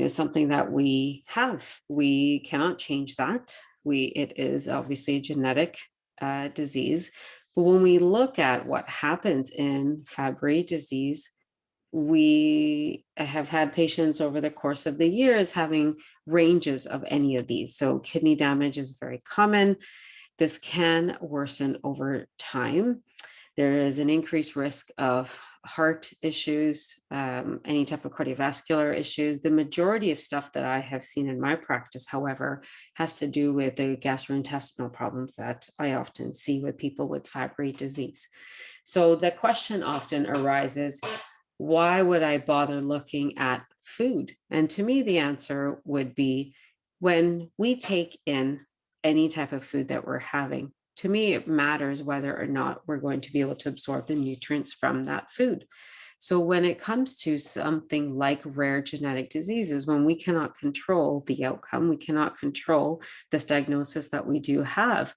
something that we have. We cannot change that. It is obviously a genetic disease. But when we look at what happens in Fabry disease, we have had patients over the course of the years having ranges of any of these. So kidney damage is very common. This can worsen over time. There is an increased risk of heart issues, any type of cardiovascular issues. The majority of stuff that I have seen in my practice, however, has to do with the gastrointestinal problems that I often see with people with Fabry disease. So the question often arises, why would I bother looking at food? And to me, the answer would be when we take in any type of food that we're having, to me, it matters whether or not we're going to be able to absorb the nutrients from that food. So when it comes to something like rare genetic diseases, when we cannot control the outcome, we cannot control this diagnosis that we do have,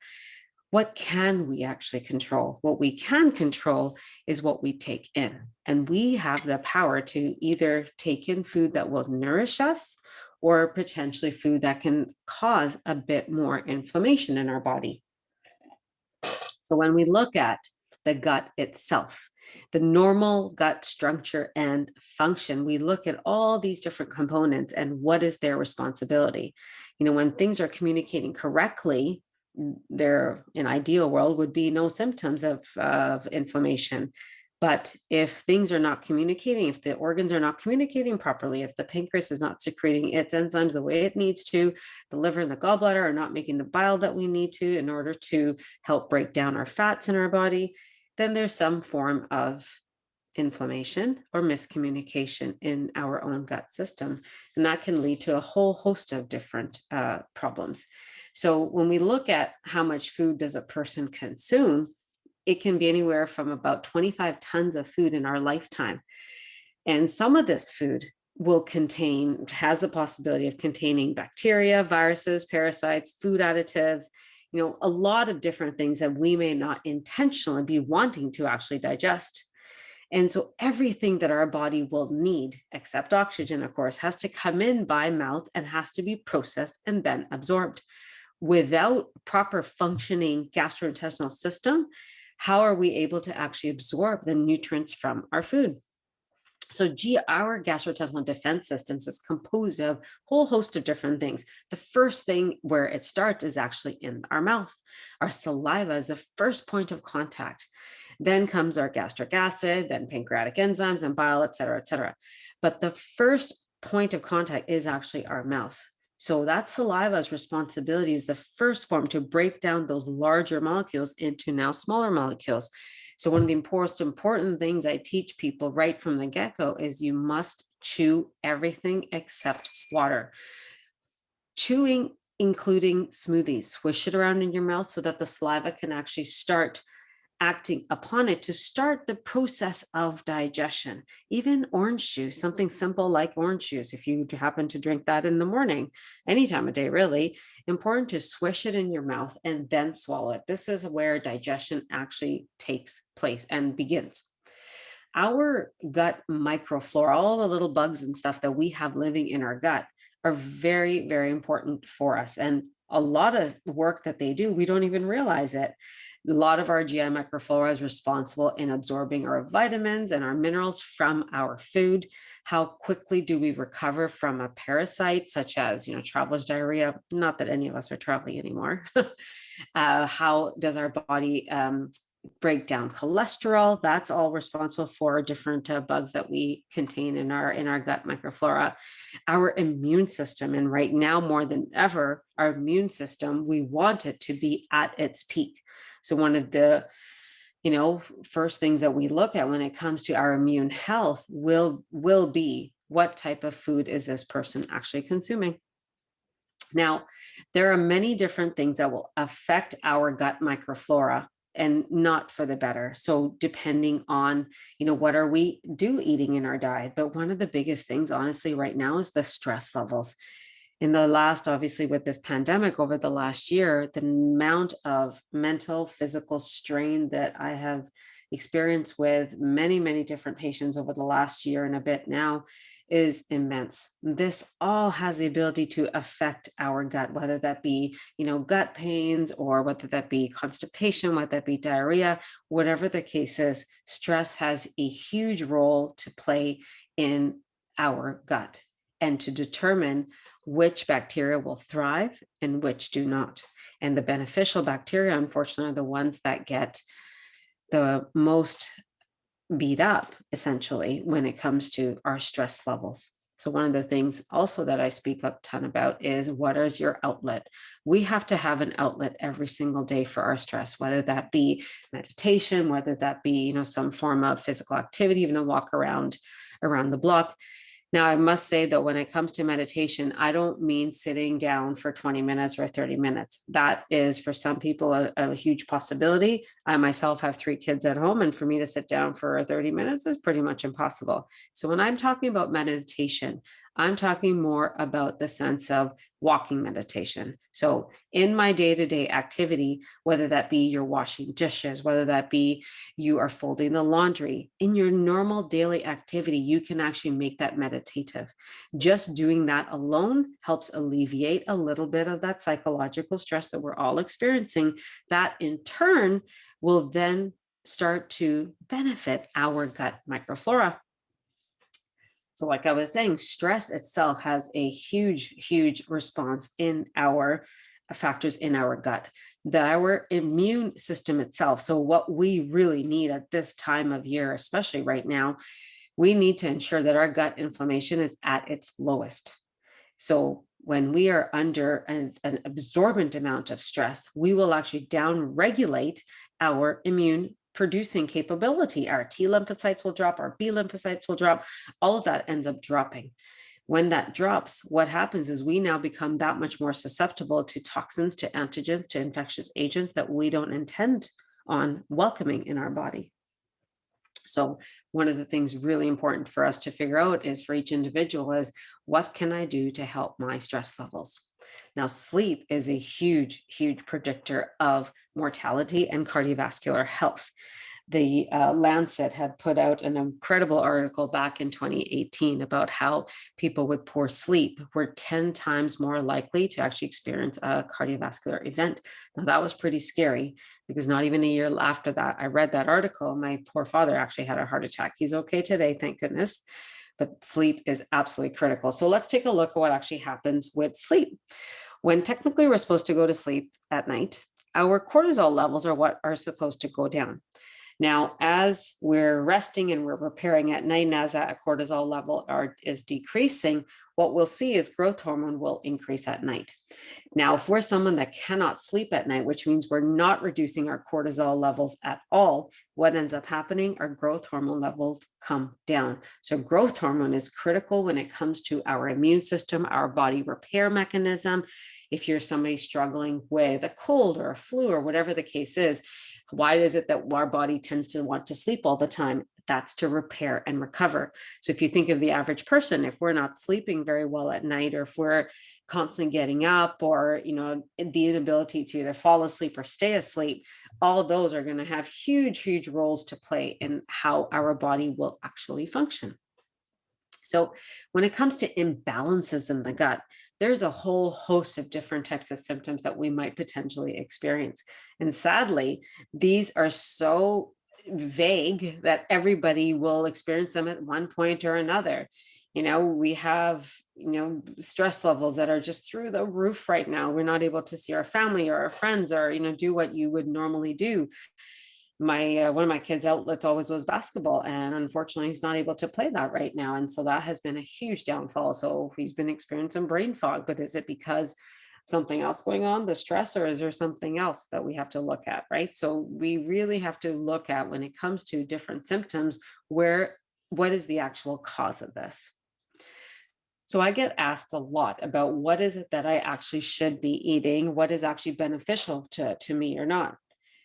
what can we actually control? What we can control is what we take in. And we have the power to either take in food that will nourish us or potentially food that can cause a bit more inflammation in our body. So when we look at the gut itself, the normal gut structure and function, we look at all these different components and what is their responsibility. When things are communicating correctly, there, in ideal world, would be no symptoms of inflammation. But if things are not communicating, if the organs are not communicating properly, if the pancreas is not secreting its enzymes the way it needs to, the liver and the gallbladder are not making the bile that we need to in order to help break down our fats in our body, then there's some form of inflammation or miscommunication in our own gut system. And that can lead to a whole host of different problems. So when we look at how much food does a person consume, it can be anywhere from about 25 tons of food in our lifetime. And some of this food has the possibility of containing bacteria, viruses, parasites, food additives, a lot of different things that we may not intentionally be wanting to actually digest. And so everything that our body will need, except oxygen, of course, has to come in by mouth and has to be processed and then absorbed. Without proper functioning gastrointestinal system, how are we able to actually absorb the nutrients from our food? So our gastrointestinal defense systems is composed of a whole host of different things. The first thing where it starts is actually in our mouth. Our saliva is the first point of contact. Then comes our gastric acid, then pancreatic enzymes and bile, et cetera, et cetera. But the first point of contact is actually our mouth. So that saliva's responsibility is the first form to break down those larger molecules into now smaller molecules. So one of the most important things I teach people right from the get-go is you must chew everything except water. Chewing, including smoothies, swish it around in your mouth so that the saliva can actually start acting upon it to start the process of digestion. Even orange juice, something simple like orange juice, if you happen to drink that in the morning, any time of day, really, important to swish it in your mouth and then swallow it. This is where digestion actually takes place and begins. Our gut microflora, all the little bugs and stuff that we have living in our gut, are very, very important for us. And a lot of work that they do, we don't even realize it. A lot of our GI microflora is responsible in absorbing our vitamins and our minerals from our food. How quickly do we recover from a parasite such as, traveler's diarrhea? Not that any of us are traveling anymore. How does our body break down cholesterol? That's all responsible for different bugs that we contain in our gut microflora. Our immune system, and right now more than ever, our immune system, we want it to be at its peak. So one of the first things that we look at when it comes to our immune health will be what type of food is this person actually consuming. Now, there are many different things that will affect our gut microflora and not for the better. So depending on, what are we eating in our diet? But one of the biggest things, honestly, right now is the stress levels. In the last, obviously, with this pandemic over the last year, the amount of mental, physical strain that I have experienced with many, many different patients over the last year and a bit now is immense. This all has the ability to affect our gut, whether that be, gut pains, or whether that be constipation, whether that be diarrhea, whatever the case is. Stress has a huge role to play in our gut and to determine which bacteria will thrive and which do not. And the beneficial bacteria, unfortunately, are the ones that get the most beat up, essentially, when it comes to our stress levels. So one of the things also that I speak a ton about is, what is your outlet? We have to have an outlet every single day for our stress, whether that be meditation, whether that be, some form of physical activity, even a walk around the block. Now, I must say that when it comes to meditation, I don't mean sitting down for 20 minutes or 30 minutes. That is, for some people, a huge possibility. I myself have 3 kids at home, and for me to sit down for 30 minutes is pretty much impossible. So when I'm talking about meditation, I'm talking more about the sense of walking meditation. So in my day-to-day activity, whether that be you're washing dishes, whether that be you are folding the laundry, in your normal daily activity, you can actually make that meditative. Just doing that alone helps alleviate a little bit of that psychological stress that we're all experiencing. That in turn will then start to benefit our gut microflora. So like I was saying, stress itself has a huge response in our factors in our gut, our immune system itself. So what we really need at this time of year, especially right now, we need to ensure that our gut inflammation is at its lowest. So when we are under an absorbent amount of stress, we will actually downregulate our immune producing capability. Our T lymphocytes will drop, our B lymphocytes will drop, all of that ends up dropping. When that drops, what happens is we now become that much more susceptible to toxins, to antigens, to infectious agents that we don't intend on welcoming in our body. So one of the things really important for us to figure out is, for each individual, is, what can I do to help my stress levels? Now, sleep is a huge predictor of mortality and cardiovascular health. The Lancet had put out an incredible article back in 2018 about how people with poor sleep were 10 times more likely to actually experience a cardiovascular event. Now, that was pretty scary, because not even a year after that, I read that article, my poor father actually had a heart attack. He's okay today, thank goodness. But sleep is absolutely critical. So let's take a look at what actually happens with sleep. When technically we're supposed to go to sleep at night, our cortisol levels are what are supposed to go down. Now, as we're resting and we're preparing at night, and as that cortisol level is decreasing, what we'll see is growth hormone will increase at night. Now, if we're someone that cannot sleep at night, which means we're not reducing our cortisol levels at all, what ends up happening? Our growth hormone levels come down. So growth hormone is critical when it comes to our immune system, our body repair mechanism. If you're somebody struggling with a cold or a flu or whatever the case is, why is it that our body tends to want to sleep all the time? That's to repair and recover. So if you think of the average person, if we're not sleeping very well at night, or if we're constantly getting up, or the inability to either fall asleep or stay asleep, all those are going to have huge roles to play in how our body will actually function. So when it comes to imbalances in the gut, there's a whole host of different types of symptoms that we might potentially experience. And sadly, these are so vague that everybody will experience them at one point or another. We have, stress levels that are just through the roof right now. We're not able to see our family or our friends, or, do what you would normally do. One of my kids' outlets always was basketball, and unfortunately he's not able to play that right now, and so that has been a huge downfall. So he's been experiencing brain fog. But is it because something else going on, the stress, or is there something else that we have to look at? Right, so we really have to look at, when it comes to different symptoms, what is the actual cause of this. So I get asked a lot about, what is it that I actually should be eating, what is actually beneficial to me or not.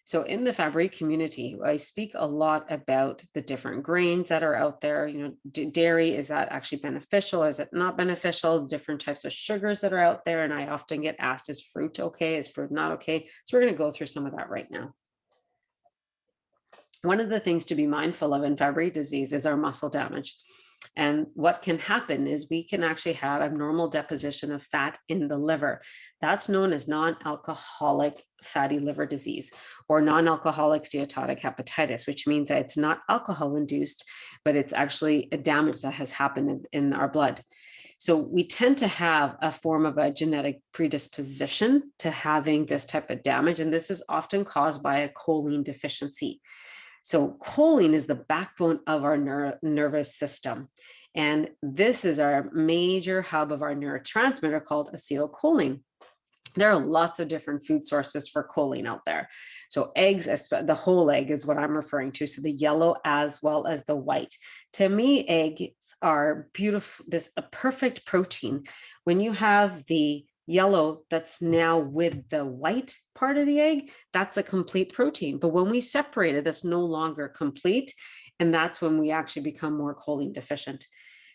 So in the Fabry community, I speak a lot about the different grains that are out there. Dairy, is that actually beneficial? Is it not beneficial? Different types of sugars that are out there. And I often get asked, is fruit okay? Is fruit not okay? So we're going to go through some of that right now. One of the things to be mindful of in Fabry disease is our muscle damage. And what can happen is we can actually have abnormal deposition of fat in the liver. That's known as non-alcoholic fatty liver disease or non-alcoholic steatotic hepatitis, which means that it's not alcohol induced, but it's actually a damage that has happened in our blood. So we tend to have a form of a genetic predisposition to having this type of damage, and this is often caused by a choline deficiency. So choline is the backbone of our nervous system. And this is our major hub of our neurotransmitter called acetylcholine. There are lots of different food sources for choline out there. So eggs, the whole egg is what I'm referring to. So the yellow as well as the white. To me, eggs are beautiful, a perfect protein. When you have the yellow that's now with the white part of the egg, that's a complete protein. But when we separate it, that's no longer complete. And that's when we actually become more choline deficient.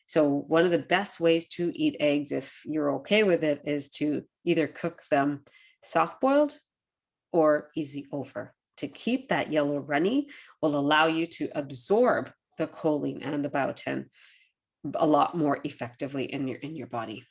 So one of the best ways to eat eggs, if you're okay with it, is to either cook them soft-boiled or easy over. To keep that yellow runny will allow you to absorb the choline and the biotin a lot more effectively in your body.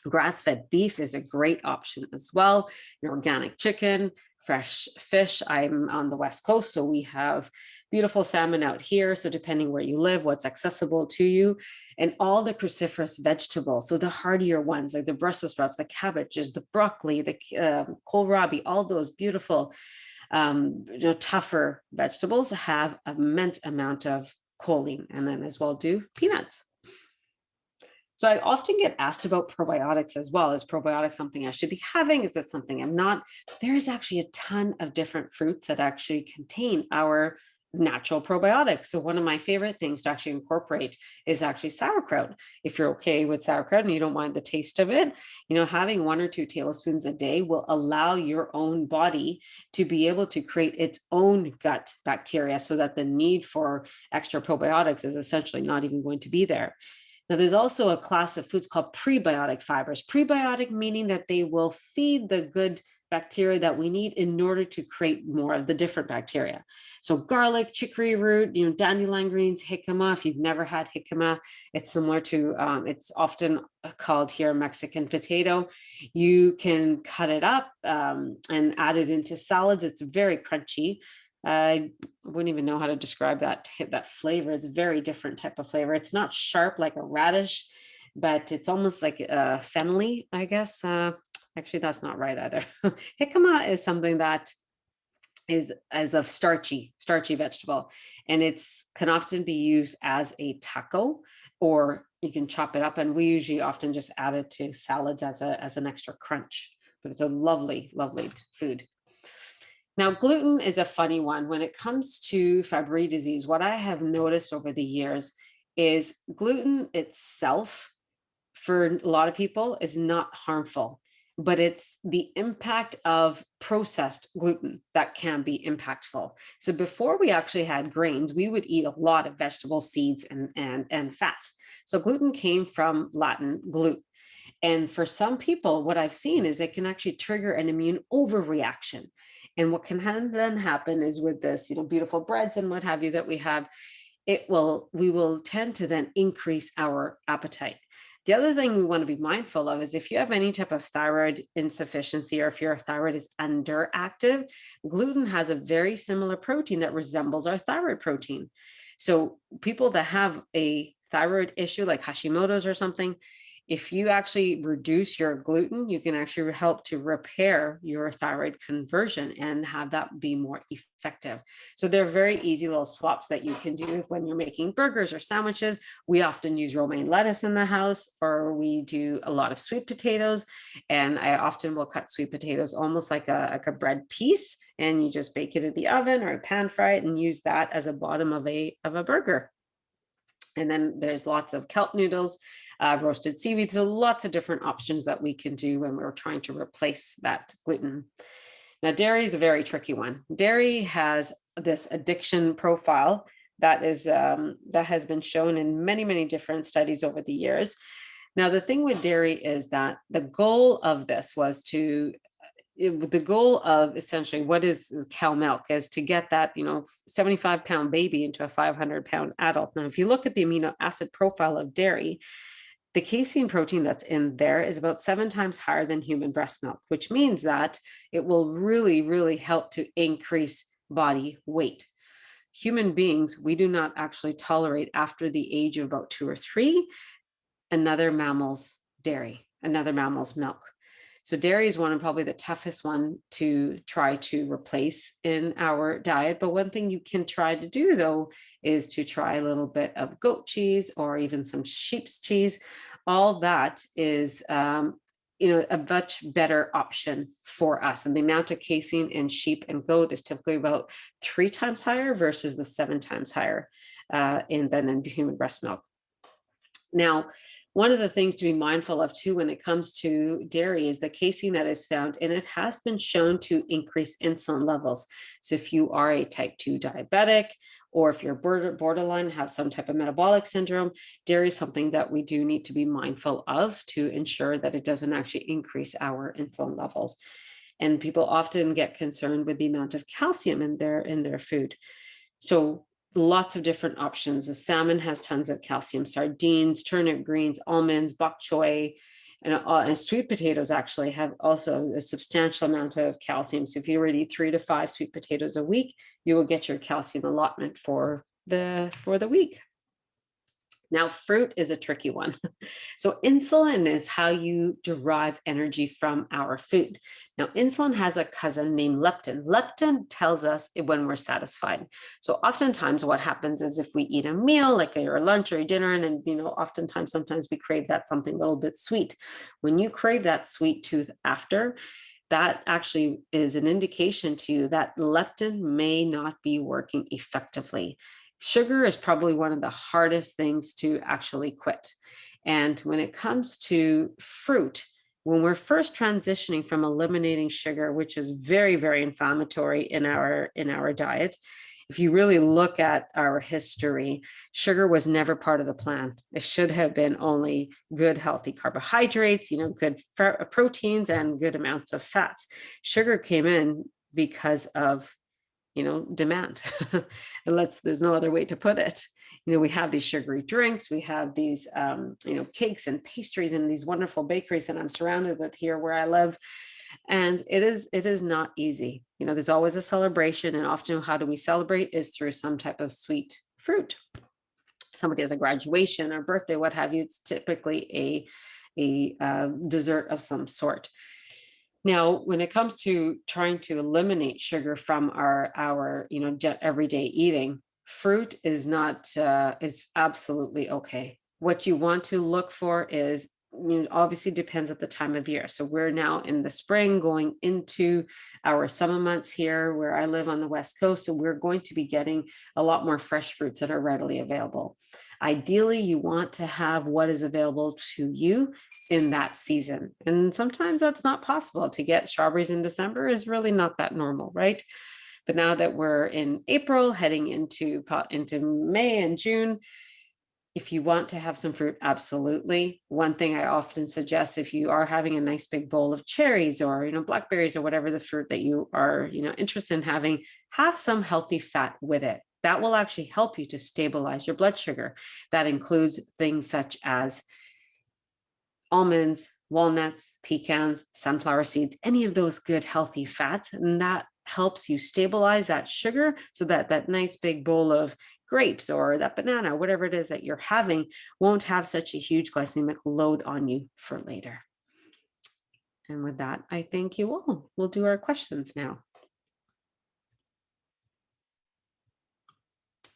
Grass-fed beef is a great option as well. Your organic chicken, fresh fish. I'm on the West Coast, so we have beautiful salmon out here. So depending where you live, what's accessible to you, and all the cruciferous vegetables. So the hardier ones like the Brussels sprouts, the cabbages, the broccoli, the kohlrabi, all those beautiful, tougher vegetables have immense amount of choline, and then as well do peanuts. So I often get asked about probiotics as well. Is probiotics something I should be having? Is this something I'm not? There is actually a ton of different fruits that actually contain our natural probiotics. So one of my favorite things to actually incorporate is actually sauerkraut. If you're okay with sauerkraut and you don't mind the taste of it, having 1 or 2 tablespoons a day will allow your own body to be able to create its own gut bacteria so that the need for extra probiotics is essentially not even going to be there. Now, there's also a class of foods called prebiotic fibers. Prebiotic meaning that they will feed the good bacteria that we need in order to create more of the different bacteria. So garlic, chicory root, dandelion greens, jicama. If you've never had jicama, it's similar to, it's often called here Mexican potato. You can cut it up and add it into salads. It's very crunchy. I wouldn't even know how to describe that flavor. It's a very different type of flavor. It's not sharp like a radish, but it's almost like fennelly, I guess. Actually, that's not right either. Jicama is something that is as a starchy vegetable, and it's can often be used as a taco, or you can chop it up. And we usually often just add it to salads as an extra crunch. But it's a lovely, lovely food. Now, gluten is a funny one. When it comes to Fabry disease, what I have noticed over the years is gluten itself, for a lot of people, is not harmful, but it's the impact of processed gluten that can be impactful. So before we actually had grains, we would eat a lot of vegetable seeds and fat. So gluten came from Latin glute. And for some people, what I've seen is it can actually trigger an immune overreaction. And what can then happen is with this, beautiful breads and what have you that we have, we will tend to then increase our appetite. The other thing we want to be mindful of is if you have any type of thyroid insufficiency or if your thyroid is underactive, gluten has a very similar protein that resembles our thyroid protein. So people that have a thyroid issue like Hashimoto's or something, if you actually reduce your gluten, you can actually help to repair your thyroid conversion and have that be more effective. So they're very easy little swaps that you can do when you're making burgers or sandwiches. We often use romaine lettuce in the house, or we do a lot of sweet potatoes. And I often will cut sweet potatoes almost like a bread piece, and you just bake it in the oven or pan fry it and use that as a bottom of a burger. And then there's lots of kelp noodles, roasted seaweed. So lots of different options that we can do when we're trying to replace that gluten. Now, dairy is a very tricky one. Dairy has this addiction profile that has been shown in many, many different studies over the years. Now, the thing with dairy is that the goal of this was to the goal of essentially what is cow milk is to get that, 75-pound baby into a 500-pound adult. Now, if you look at the amino acid profile of dairy, the casein protein that's in there is about 7 times higher than human breast milk, which means that it will really, really help to increase body weight. Human beings, we do not actually tolerate after the age of about 2 or 3, another mammal's dairy, another mammal's milk. So dairy is one of probably the toughest one to try to replace in our diet. But one thing you can try to do though, is to try a little bit of goat cheese or even some sheep's cheese. All that is, a much better option for us. And the amount of casein in sheep and goat is typically about 3 times higher versus the 7 times higher than in human breast milk. Now, one of the things to be mindful of too when it comes to dairy is the casein that is found in it has been shown to increase insulin levels. So if you are a type 2 diabetic, or if you're borderline, have some type of metabolic syndrome, dairy is something that we do need to be mindful of to ensure that it doesn't actually increase our insulin levels. And people often get concerned with the amount of calcium in their food. So lots of different options. The salmon has tons of calcium, sardines, turnip greens, almonds, bok choy, and sweet potatoes actually have also a substantial amount of calcium. So if you eat 3 to 5 sweet potatoes a week, you will get your calcium allotment for the week. Now, fruit is a tricky one. So insulin is how you derive energy from our food. Now, insulin has a cousin named leptin. Leptin tells us when we're satisfied. So oftentimes what happens is if we eat a meal, like your lunch or your dinner, and then, oftentimes, sometimes we crave that something a little bit sweet. When you crave that sweet tooth after, that actually is an indication to you that leptin may not be working effectively. Sugar is probably one of the hardest things to actually quit. And when it comes to fruit, when we're first transitioning from eliminating sugar, which is very, very inflammatory in our diet, if you really look at our history, sugar was never part of the plan. It should have been only good, healthy carbohydrates, good proteins and good amounts of fats. Sugar came in because of demand. There's no other way to put it. We have these sugary drinks, we have these, cakes and pastries and these wonderful bakeries that I'm surrounded with here where I live. And it is not easy. There's always a celebration, and often how do we celebrate is through some type of sweet fruit. Somebody has a graduation or birthday, what have you, it's typically a dessert of some sort. Now, when it comes to trying to eliminate sugar from our everyday eating, fruit is absolutely okay. What you want to look for is, obviously depends at the time of year. So we're now in the spring going into our summer months here where I live on the West Coast. So we're going to be getting a lot more fresh fruits that are readily available. Ideally, you want to have what is available to you in that season. And sometimes that's not possible. To get strawberries in December is really not that normal, right? But now that we're in April, heading into May and June, if you want to have some fruit, absolutely. One thing I often suggest, if you are having a nice big bowl of cherries or, blackberries or whatever the fruit that you are, interested in having, have some healthy fat with it. That will actually help you to stabilize your blood sugar. That includes things such as almonds, walnuts, pecans, sunflower seeds, any of those good healthy fats. And that helps you stabilize that sugar so that that nice big bowl of grapes or that banana, whatever it is that you're having, won't have such a huge glycemic load on you for later. And with that, I thank you all. We'll do our questions now.